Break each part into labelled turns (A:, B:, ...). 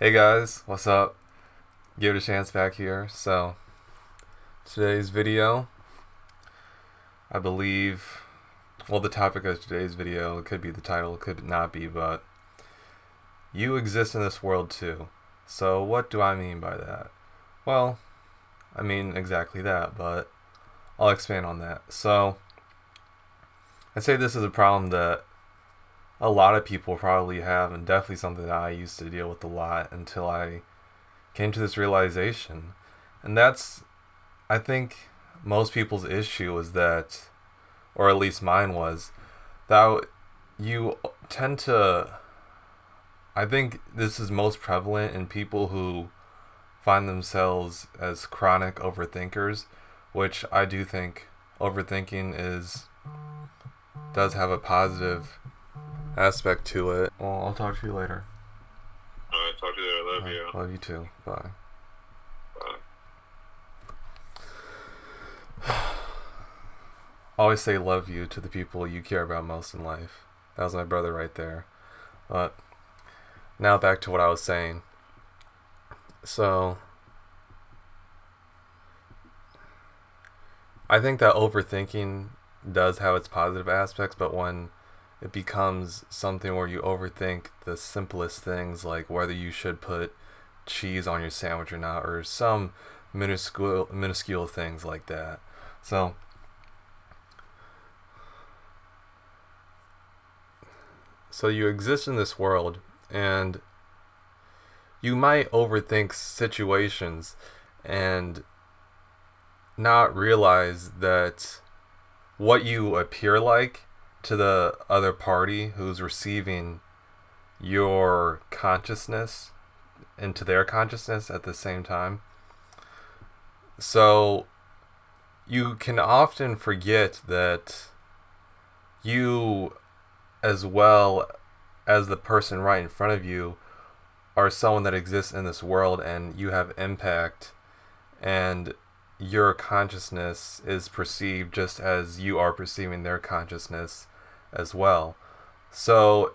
A: Hey guys, what's up? Give it a chance back here. So, today's video, I believe, well, the topic of today's video, it could be the title, it could not be, but you exist in this world too. So, what do I mean by that? Well, I mean exactly that, but I'll expand on that. So, I'd say this is a problem that a lot of people probably have, and definitely something that I used to deal with a lot until I came to this realization. And that's, I think, most people's issue is that, or at least mine was, that you tend to, I think this is most prevalent in people who find themselves as chronic overthinkers, which I do think overthinking does have a positive aspect to it. Well, I'll talk to you later.
B: Alright, talk to you later. Love you.
A: Love you too. Bye.
B: Bye.
A: Always say love you to the people you care about most in life. That was my brother right there. But now back to what I was saying. So I think that overthinking does have its positive aspects, but when it becomes something where you overthink the simplest things, like whether you should put cheese on your sandwich or not, or some minuscule things like that. So you exist in this world, and you might overthink situations and not realize that what you appear like to the other party who's receiving your consciousness into their consciousness at the same time. So you can often forget that you, as well as the person right in front of you, are someone that exists in this world, and you have impact, and your consciousness is perceived just as you are perceiving their consciousness as well. So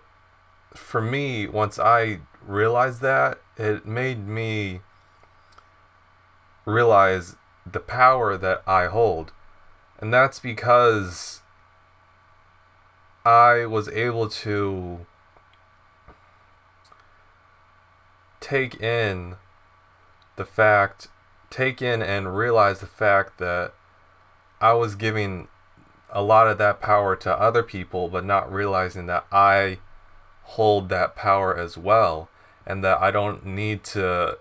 A: for me, once I realized that, it made me realize the power that I hold. And that's because I was able to take in and realize the fact that I was giving a lot of that power to other people, but not realizing that I hold that power as well, and that I don't need to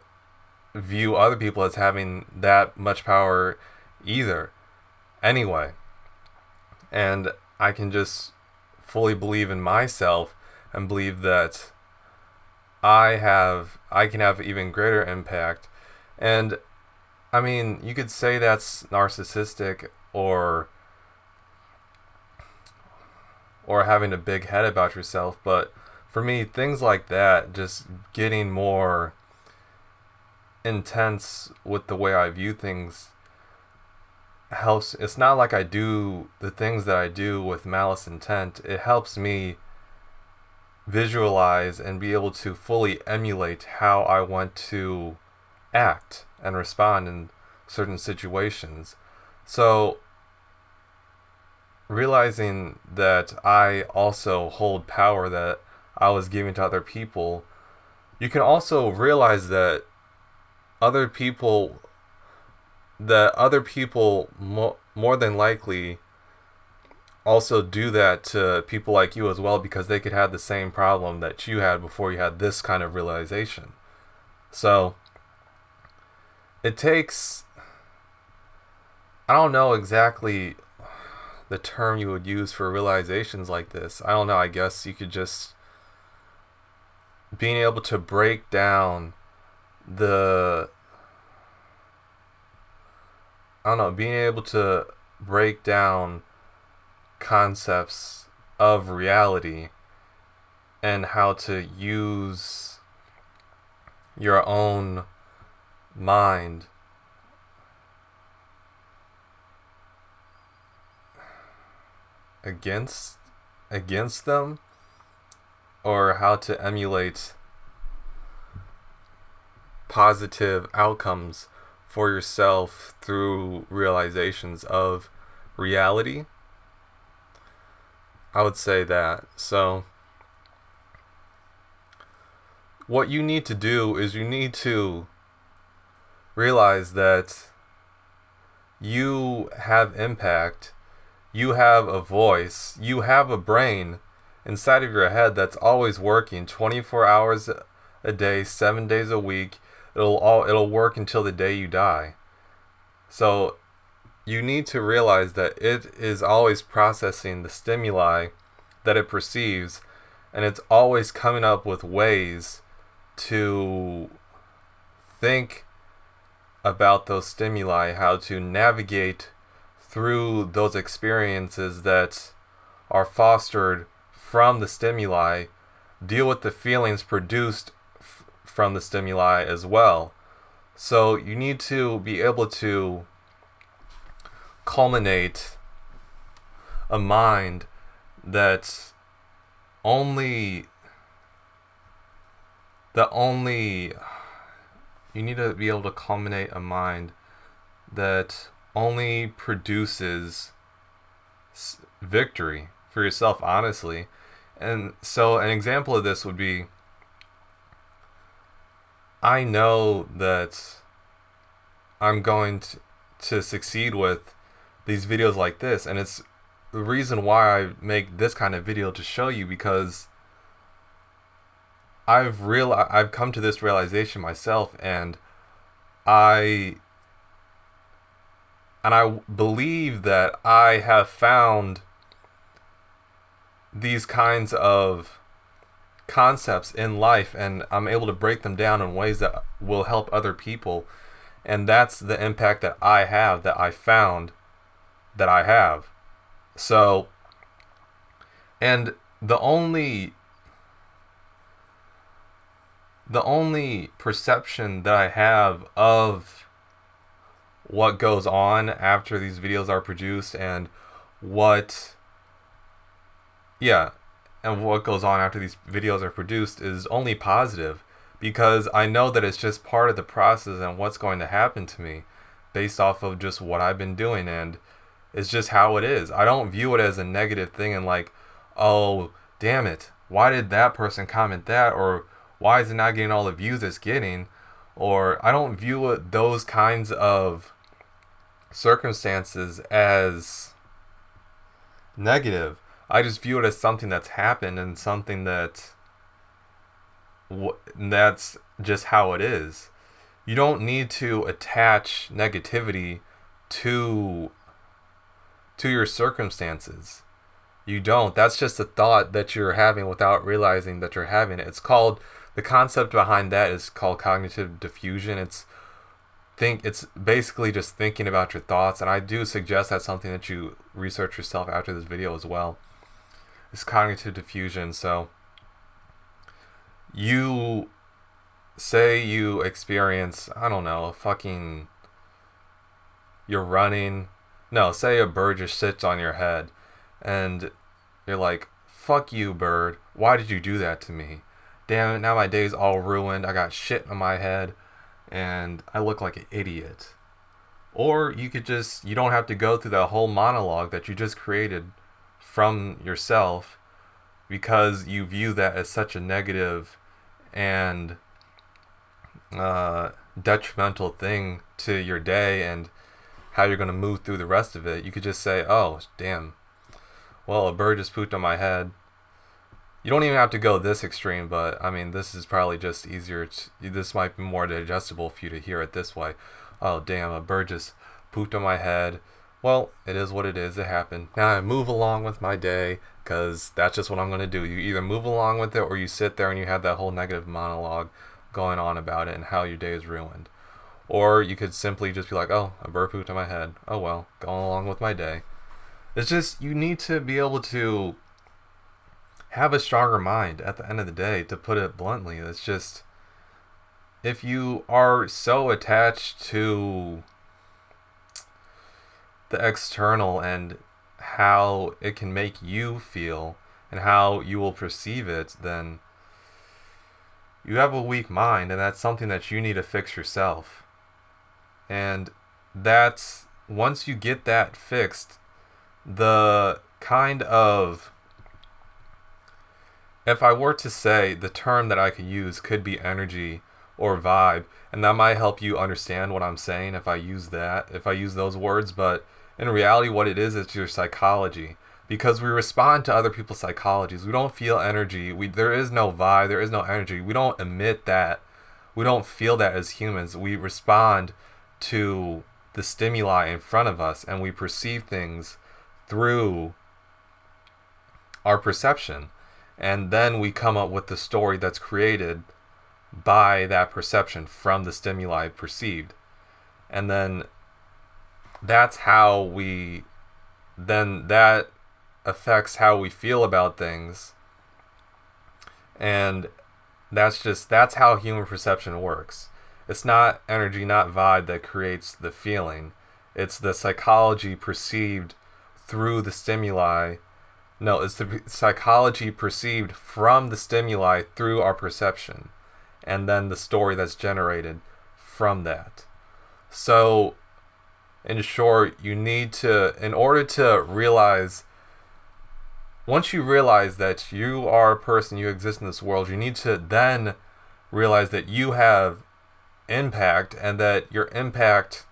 A: view other people as having that much power either. Anyway, and I can just fully believe in myself and believe that I can have even greater impact. And I mean, you could say that's narcissistic or having a big head about yourself, but for me, things like that, just getting more intense with the way I view things, helps. It's not like I do the things that I do with malice intent. It helps me visualize and be able to fully emulate how I want to act and respond in certain situations. So realizing that I also hold power that I was giving to other people, you can also realize that other people more than likely also do that to people like you as well, because they could have the same problem that you had before you had this kind of realization. So it takes, I don't know exactly the term you would use for realizations like this. I don't know, I guess you could just being able to break down the being able to break down concepts of reality and how to use your own mind against them, or how to emulate positive outcomes for yourself through realizations of reality. I would say that. So what you need to do is you need to realize that you have impact, you have a voice, you have a brain inside of your head that's always working 24 hours a day, 7 days a week. It'll work until the day you die. So you need to realize that it is always processing the stimuli that it perceives, and it's always coming up with ways to think about those stimuli, how to navigate through those experiences that are fostered from the stimuli, deal with the feelings produced from the stimuli as well. So you need to be able to culminate a mind that only you need to be able to culminate a mind that only produces victory for yourself, honestly. And so an example of this would be, I know that I'm going to succeed with these videos like this, and it's the reason why I make this kind of video, to show you, because I've come to this realization myself, and I believe that I have found these kinds of concepts in life, and I'm able to break them down in ways that will help other people. And that's the impact that I have, that I found that I have. So, and the only perception that I have of what goes on after these videos are produced, and what goes on after these videos are produced, is only positive, because I know that it's just part of the process and what's going to happen to me based off of just what I've been doing, and it's just how it is. I don't view it as a negative thing and like, oh, damn it, why did that person comment that, or why is it not getting all the views it's getting? Or I don't view those kinds of circumstances as negative. I just view it as something that's happened, and something that's just how it is. You don't need to attach negativity to your circumstances. You don't. That's just a thought that you're having without realizing that you're having it. The concept behind that is called cognitive diffusion. It's basically just thinking about your thoughts, and I do suggest that's something that you research yourself after this video as well. It's cognitive diffusion. So you say you experience, I don't know, you're running. No, say a bird just sits on your head, and you're like, fuck you, bird. Why did you do that to me? Damn it, now my day's all ruined. I got shit on my head, and I look like an idiot. Or you don't have to go through that whole monologue that you just created from yourself, because you view that as such a negative and detrimental thing to your day and how you're going to move through the rest of it. You could just say, oh, damn, well, a bird just pooped on my head. You don't even have to go this extreme, but I mean, this is probably just easier. This might be more digestible for you to hear it this way. Oh, damn, a bird just pooped on my head. Well, it is what it is. It happened. Now I move along with my day, because that's just what I'm going to do. You either move along with it, or you sit there and you have that whole negative monologue going on about it and how your day is ruined. Or you could simply just be like, oh, a bird pooped on my head. Oh, well, going along with my day. It's just, you need to be able to have a stronger mind at the end of the day, to put it bluntly. It's just, if you are so attached to the external and how it can make you feel and how you will perceive it, then you have a weak mind, and that's something that you need to fix yourself. And that's, once you get that fixed, the kind of, if I were to say, the term that I could use could be energy or vibe, and that might help you understand what I'm saying if I use those words. But in reality, what it is, it's your psychology. Because we respond to other people's psychologies. We don't feel energy. There is no vibe. There is no energy. We don't emit that. We don't feel that as humans. We respond to the stimuli in front of us, and we perceive things through our perception. And then we come up with the story that's created by that perception from the stimuli perceived. And then that's how that affects how we feel about things. And that's how human perception works. It's not energy, not vibe, that creates the feeling. It's the psychology perceived through the stimuli. No, it's the psychology perceived from the stimuli through our perception, and then the story that's generated from that. So, in short, you need to, in order to realize, once you realize that you are a person, you exist in this world, you need to then realize that you have impact, and that your impact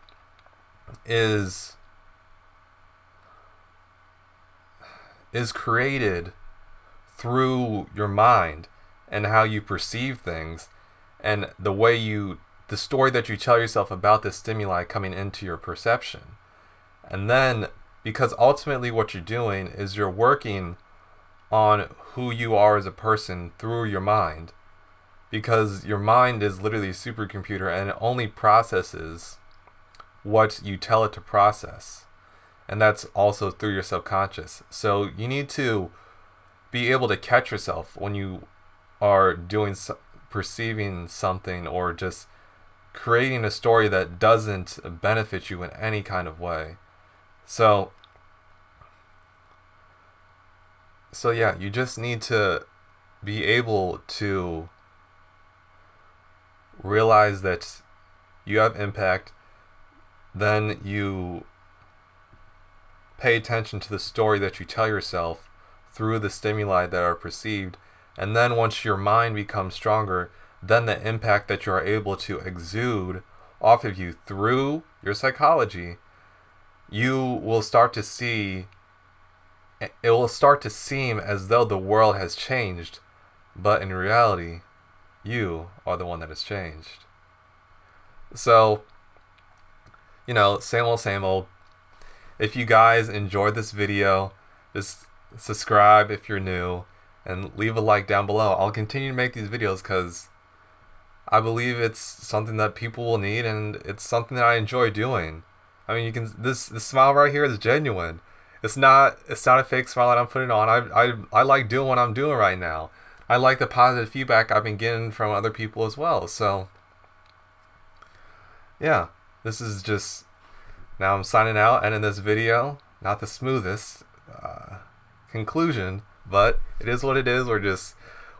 A: is created through your mind and how you perceive things, and the story that you tell yourself about the stimuli coming into your perception. And then, because ultimately what you're doing is you're working on who you are as a person through your mind, because your mind is literally a supercomputer, and it only processes what you tell it to process. And that's also through your subconscious. So you need to be able to catch yourself when you are perceiving something, or just creating a story that doesn't benefit you in any kind of way. So yeah, you just need to be able to realize that you have impact. Then you pay attention to the story that you tell yourself through the stimuli that are perceived. And then once your mind becomes stronger, then the impact that you are able to exude off of you through your psychology, you will start to see, it will start to seem as though the world has changed, but in reality, you are the one that has changed. So, same old, same old. If you guys enjoyed this video, just subscribe if you're new, and leave a like down below. I'll continue to make these videos because I believe it's something that people will need, and it's something that I enjoy doing. I mean, this smile right here is genuine. It's not a fake smile that I'm putting on. I like doing what I'm doing right now. I like the positive feedback I've been getting from other people as well. So, yeah, this is just, now I'm signing out, and in this video, not the smoothest conclusion, but it is what it is. We're just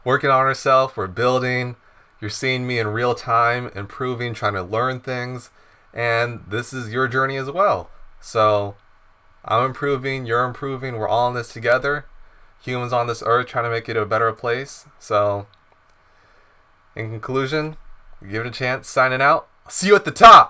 A: working on ourselves. We're building. You're seeing me in real time, improving, trying to learn things, and this is your journey as well. So, I'm improving, you're improving, we're all in this together. Humans on this earth trying to make it a better place. So, in conclusion, give it a chance. Signing out. See you at the top.